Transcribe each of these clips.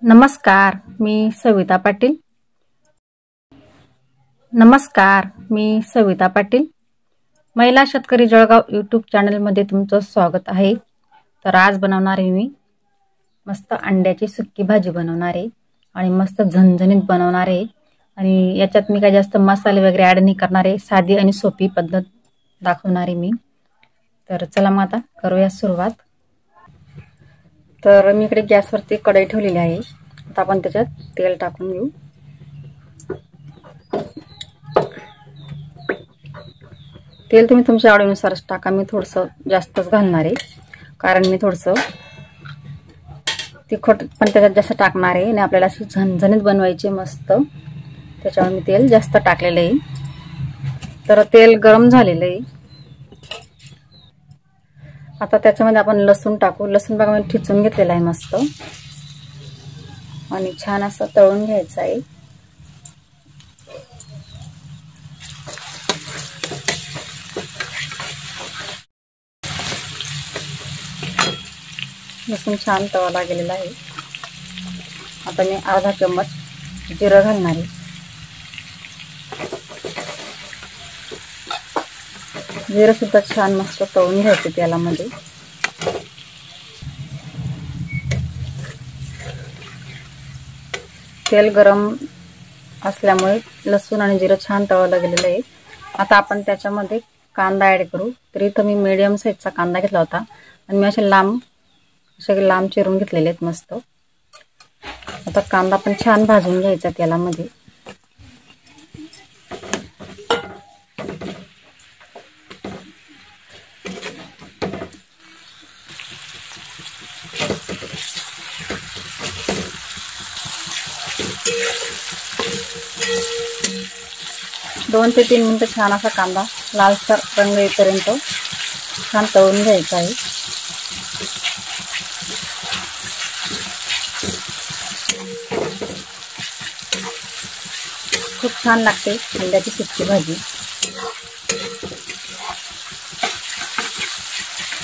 नमस्कार, मी सविता पाटील. महिला शेतकरी जळगाव यूट्यूब चॅनलमध्ये तुमचं स्वागत आहे. तर आज बनवणार आहे मी मस्त अंड्याची सुक्की भाजी बनवणार आहे आणि मस्त झणझणीत बनवणार आहे. आणि याच्यात मी काय जास्त मसाले वगैरे ॲड नाही करणार आहे. साधी आणि सोपी पद्धत दाखवणार आहे मी. तर चला मग आता करूया सुरुवात. तर मी इकडे गॅसवरती कढई ठेवलेली आहे. आता आपण त्याच्यात तेल टाकून घेऊ. तेल तुम्ही तुमच्या आवडीनुसारच टाका. मी थोडंसं जास्तच घालणार आहे कारण मी थोडंसं तिखट पण त्याच्यात जास्त टाकणार आहे आणि आपल्याला अशी झणझणीत बनवायची मस्त. त्याच्यामुळे मी तेल जास्त टाकलेलं आहे. तर तेल गरम झालेलं आहे. आता त्याच्यामध्ये आपण लसूण टाकू. लसूण बघा मी ठिचून घेतलेला आहे मस्त आणि छान असं तळून घ्यायचं आहे. लसूण छान तळला गेलेला आहे. आता मी अर्धा चम्मच जिरं घालणार आहे. जिरं सुद्धा छान मस्त तळून घ्यायचं तेलामध्ये. तेल गरम असल्यामुळे लसूण आणि जिरं छान तळलं गेलेलं आहे. आता आपण त्याच्यामध्ये कांदा ॲड करू. तर इथं मी मीडियम साईजचा कांदा घेतला होता आणि मी असे लांब चिरून घेतलेले आहेत मस्त. आता कांदा पण छान भाजून घ्यायचा तेलामध्ये. दोन ते 3 मिनिटं छान असा कांदा लालसर रंग येईपर्यंत छान तळून घ्यायचा आहे. खूप छान लागते अंड्याची सुक्की भाजी.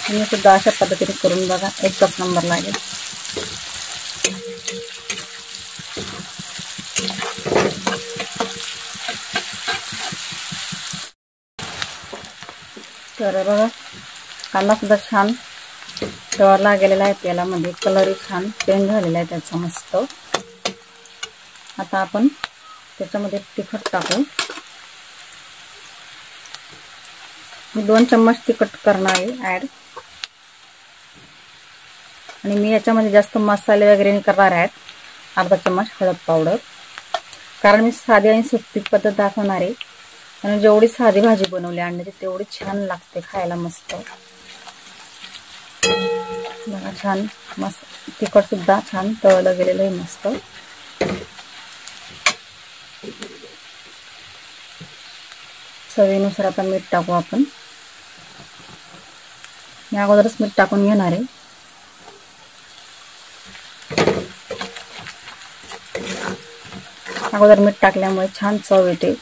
तुम्ही सुद्धा अशा पद्धतीने करून बघा, एकच नंबर लागेल. तर बघा कांदा सुद्धा छान तळला गेलेला आहे तेलामध्ये. कलरही छान चेंज झालेला आहे त्याचा मस्त. आता आपण त्याच्यामध्ये तिखट टाकू. मी 2 चम्मच तिखट करणार आहे ॲड. आणि मी याच्यामध्ये जास्त मसाले वगैरे नाही करणार ॲड. अर्धा चम्मच हळद पावडर, कारण मी साधी आणि सोपी पद्धत दाखवणार आहे. आणि जेवढी साधी भाजी बनवली अंड्याची तेवढी छान लागते खायला मस्त. बघा छान मस्त तिखट सुद्धा छान तळलं गेलेलं आहे मस्त. चवीनुसार आता मीठ टाकू आपण. मी अगोदरच मीठ टाकून घेणार आहे. अगोदर मीठ टाकल्यामुळे छान चव येते.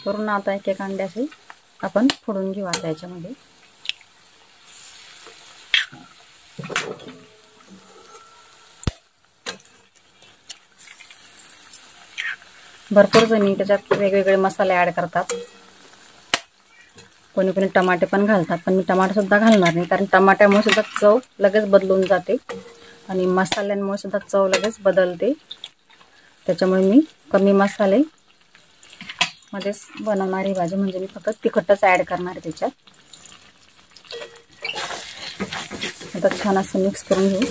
करून आता एक अंड्याचे आपण फोडून घेऊ आता याच्यामध्ये. भरपूर जणी त्याच्यात वेगवेगळे मसाले ॲड करतात. कोणी कोणी टमाटे पण घालतात, पण मी टमाटे सुद्धा घालणार नाही कारण टमाट्यामुळे सुद्धा चव लगेच बदलून जाते आणि मसाल्यांमुळे सुद्धा चव लगेच बदलते. त्याच्यामुळे मी कमी मसाले मध्येच बनवणारी भाजी, म्हणजे मी फक्त तिखटच ॲड करणार आहे त्याच्यात. आता छान असं मिक्स करून घेऊ.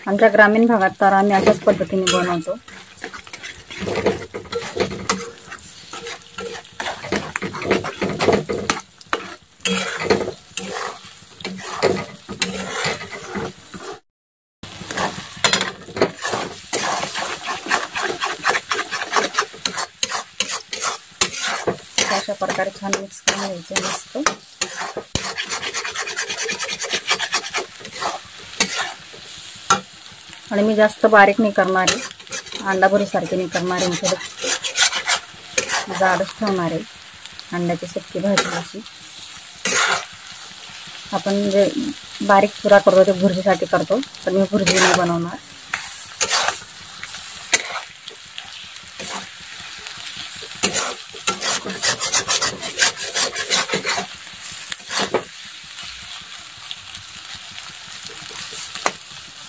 आमच्या ग्रामीण भागात तर आम्ही अशाच पद्धतीने बनवतो. अशा प्रकारे छान मिक्स करून घ्यायचे मस्त. आणि मी जास्त बारीक नाही करणार आहे, अंडा भुर्जीसारखी नाही करणार आहे, थोडं जाडच ठेवणार आहे अंड्याची सुक्की भाजी अशी. आपण जे बारीक चुरा करतो ते भुर्जीसाठी करतो, पण मी भुर्जी नाही बनवणार.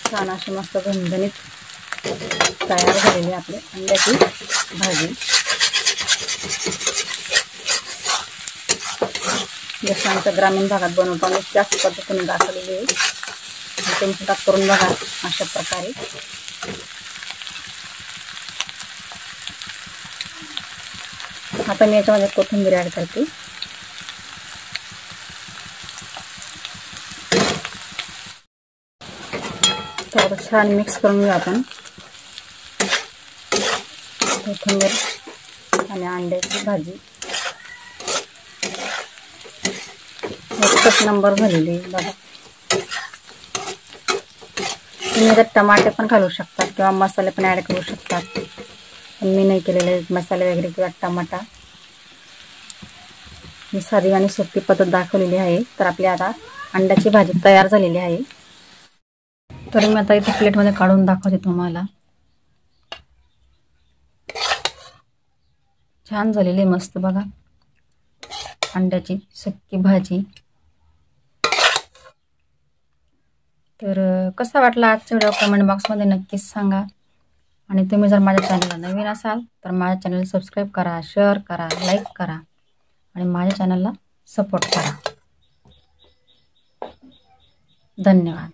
छान अशी मस्त झणझणीत तयार झालेली आपली अंड्याची भाजी. जसं आमच्या ग्रामीण भागात बनवतो आम्ही त्याच पद्धतीने दाखवलेली आहे. तुम्ही सुद्धा करून बघा अशा प्रकारे. आता मी याच्यामध्ये कोथिंबीर ॲड करते. थोडं छान मिक्स करून घेऊ आपण कोथिंबीर आणि अंड्याची भाजी. एकच नंबर झालेली बघा. तुम्ही जर टमाटे पण घालू शकतात किंवा मसाले पण ॲड करू शकतात, पण मी नाही केलेले मसाले वगैरे किंवा टमाटा. मी साधी आणि सोपी पद्धत दाखवलेली आहे. तर आपली आता अंड्याची भाजी तयार झालेली आहे. तर मी आता इथे प्लेटमध्ये काढून दाखवते तुम्हाला. छान झालेली मस्त बघा अंड्याची सुक्की भाजी. तर कसा वाटला आजचा व्हिडिओ कमेंट बॉक्समध्ये नक्कीच सांगा. आणि तुम्ही जर माझ्या चॅनलला नवीन असाल तर माझ्या चॅनल सबस्क्राईब करा, शेअर करा, लाईक करा आणि माझ्या चॅनलला सपोर्ट करा. धन्यवाद.